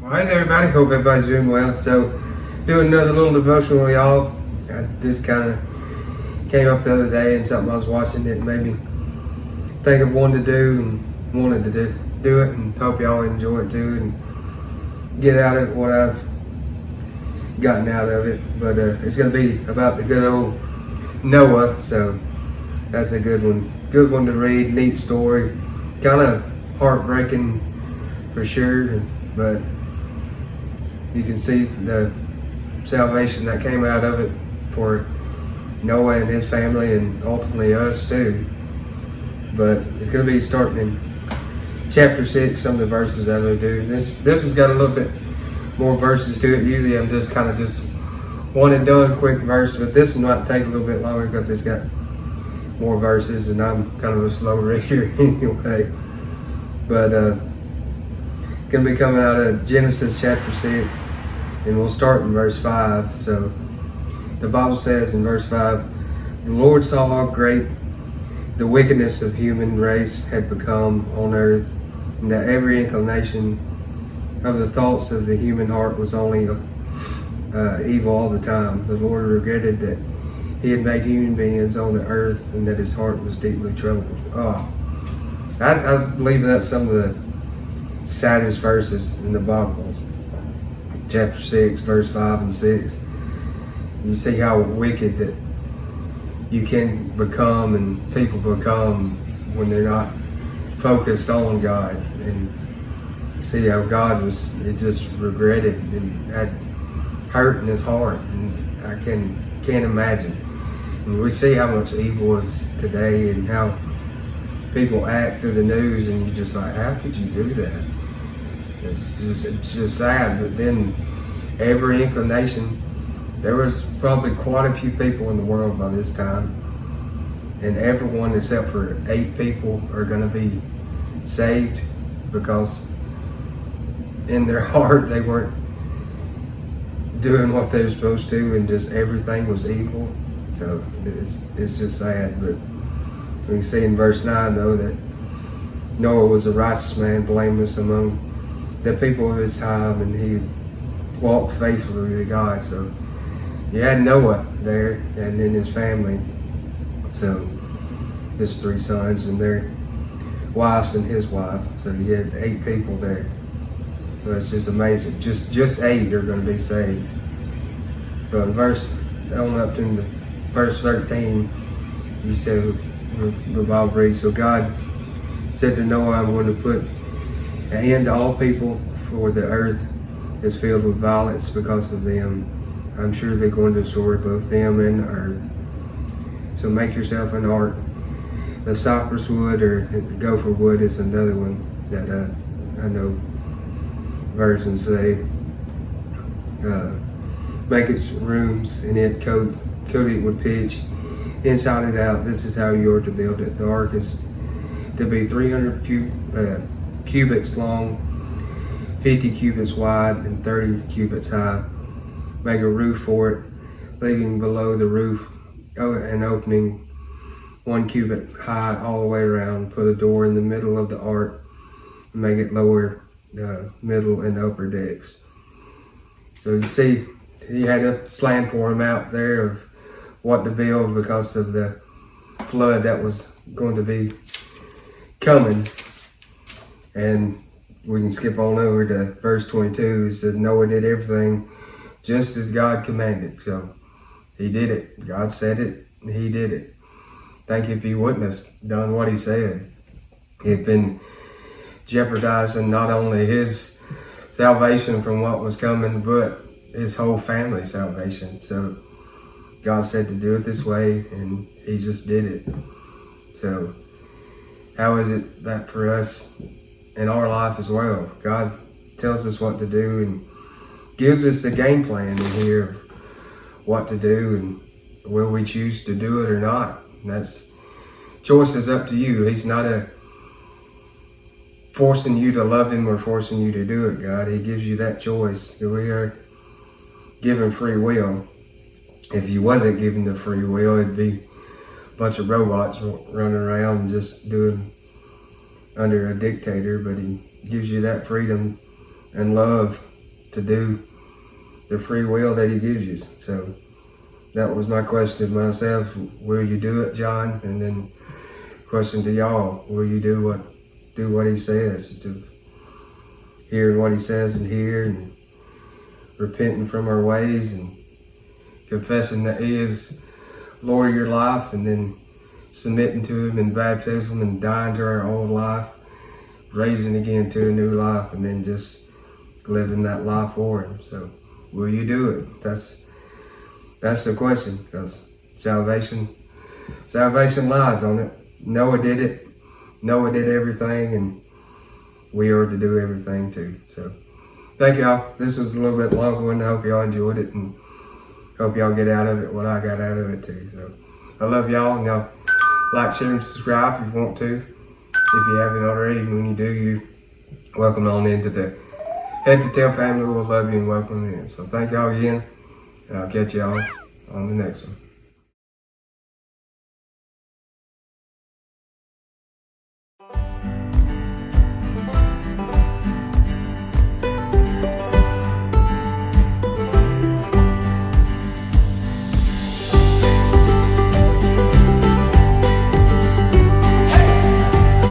Well, hey there, everybody. Hope everybody's doing well. So, doing another little devotional, y'all. This kind of came up the other day, and something I was watching that made me think of wanting to do and wanted to do it, and hope y'all enjoy it too and get out of it what I've gotten out of it. But it's going to be about the good old Noah. So that's a good one to read. Neat story, kind of heartbreaking for sure, but you can see the salvation that came out of it for Noah and his family, and ultimately us too. But it's going to be starting in chapter 6, some of the verses I'm going to do. This one's got a little bit more verses to it. Usually I'm just one and done, quick verse, but this one might take a little bit longer because it's got more verses, and I'm kind of a slow reader anyway. But going to be coming out of Genesis chapter 6, and we'll start in verse 5. So the Bible says in verse 5, "The Lord saw how great the wickedness of human race had become on earth, and that every inclination of the thoughts of the human heart was only evil all the time. The Lord regretted that he had made human beings on the earth, and that his heart was deeply troubled." I believe that's some of the saddest verses in the Bible. Chapter 6, verse 5 and 6. You see how wicked that you can become and people become when they're not focused on God. And see how God it just regretted and had hurt in his heart. And I can't imagine. And we see how much evil is today and how people act through the news, and you're just like, how could you do that? It's just sad. But then every inclination, there was probably quite a few people in the world by this time, and everyone except for 8 people are going to be saved because in their heart they weren't doing what they were supposed to, and just everything was evil. So it's just sad. But we can see in verse 9 though that Noah was a righteous man, blameless among the people of his time, and he walked faithfully with God. So you had Noah there, and then his family, so his 3 sons and their wives and his wife. So you had 8 people there. So it's just amazing. Just 8 are going to be saved. So in on up to verse 13, you said the Bible reads, "So God said to Noah, I'm going to put an end to all people, for the earth is filled with violence because of them. I'm sure they're going to destroy both them and the earth. So make yourself an ark. The cypress wood or gopher wood is another one that I know versions say. Make its rooms in it, coat it with pitch, inside and out. This is how you are to build it. The ark is to be 300 cubits long, 50 cubits wide, and 30 cubits high. Make a roof for it, leaving below the roof an opening 1 cubit high all the way around. Put a door in the middle of the ark, and make it lower, middle, and upper decks." So you see, he had a plan for him out there of what to build because of the flood that was going to be coming. And we can skip on over to verse 22. It says Noah did everything just as God commanded. So he did it. God said it, and he did it. Think if he wouldn't have done what he said, he'd been jeopardizing not only his salvation from what was coming, but his whole family's salvation. So God said to do it this way, and he just did it. So how is it that for us in our life as well, God tells us what to do and gives us the game plan in here of what to do, and will we choose to do it or not? And that's choice is up to you. He's not forcing you to love him or forcing you to do it, God. He gives you that choice. We are given free will. If you wasn't given the free will, it'd be a bunch of robots running around and just doing under a dictator. But he gives you that freedom and love to do the free will that he gives you. So that was my question to myself. Will you do it, John? And then question to y'all, will you do what he says? To hearing what he says in here and repenting from our ways and confessing that he is Lord of your life, and then submitting to him in baptism and dying to our old life, raising again to a new life, and then just living that life for him. So will you do it? That's the question, because salvation lies on it. Noah did it. Noah did everything, and we are to do everything too. So thank y'all. This was a little bit longer one. I hope y'all enjoyed it, and hope y'all get out of it what I got out of it too. So I love y'all, and y'all like, share, and subscribe if you want to. If you haven't already, when you do, you're welcome on into the Head to Tail family. We'll love you and welcome you in. So thank y'all again, and I'll catch y'all on the next one.